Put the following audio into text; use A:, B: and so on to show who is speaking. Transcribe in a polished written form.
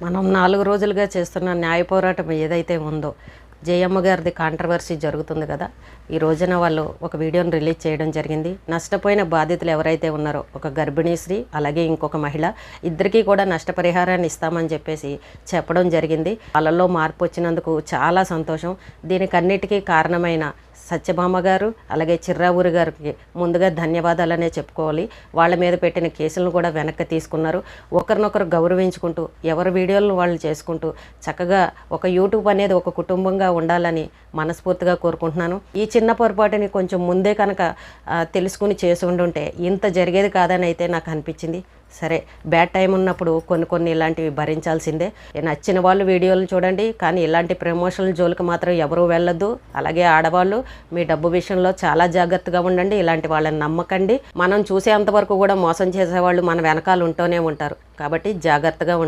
A: మనం 4 రోజులుగా చేస్తున్న న్యాయ పోరాటం ఏదైతే ఉందో, జయమ్మ గారిది కాంట్రవర్సీ జరుగుతుంది కదా! ఈ రోజున వాళ్ళు ఒక వీడియోని రిలీజ్ చేయడం జరిగింది. నష్టపోయిన బాధితులు ఎవరైతే ఉన్నారో, ఒక గర్భిణీ స్త్రీ అలాగే ఇంకొక మహిళ, ఇద్దరికీ కూడా నష్టపరిహారాన్ని ఇస్తామని చెప్పేసి చెప్పడం జరిగింది. వాళ్ళల్లో మార్పు వచ్చినందుకు చాలా సంతోషం. దీనికన్నిటికీ కారణమైన సత్యభామ గారు అలాగే చిర్రావూరి గారికి ముందుగా ధన్యవాదాలనే చెప్పుకోవాలి. వాళ్ళ మీద పెట్టిన కేసులను కూడా వెనక్కి తీసుకున్నారు. ఒకరినొకరు గౌరవించుకుంటూ ఎవరి వీడియోలను వాళ్ళు చేసుకుంటూ చక్కగా ఒక యూట్యూబ్ అనేది ఒక కుటుంబంగా ఉండాలని మనస్ఫూర్తిగా కోరుకుంటున్నాను. ఈ చిన్న పొరపాటుని కొంచెం ముందే కనుక తెలుసుకుని చేసి ఉండుంటే ఇంత జరిగేది కాదని అయితే నాకు అనిపించింది. సరే, బ్యాడ్ టైం ఉన్నప్పుడు కొన్ని ఇలాంటివి భరించాల్సిందే. నచ్చిన వాళ్ళు వీడియోలు చూడండి, కానీ ఇలాంటి ప్రమోషన్ల జోలికి మాత్రం ఎవరూ వెళ్ళొద్దు. అలాగే ఆడవాళ్ళు మీ డబ్బు విషయంలో చాలా జాగ్రత్తగా ఉండండి. ఇలాంటి వాళ్ళని నమ్మకండి. మనం చూసేంతవరకు కూడా మోసం చేసేవాళ్ళు మన వెనకాల ఉంటూనే ఉంటారు. కాబట్టి జాగ్రత్తగా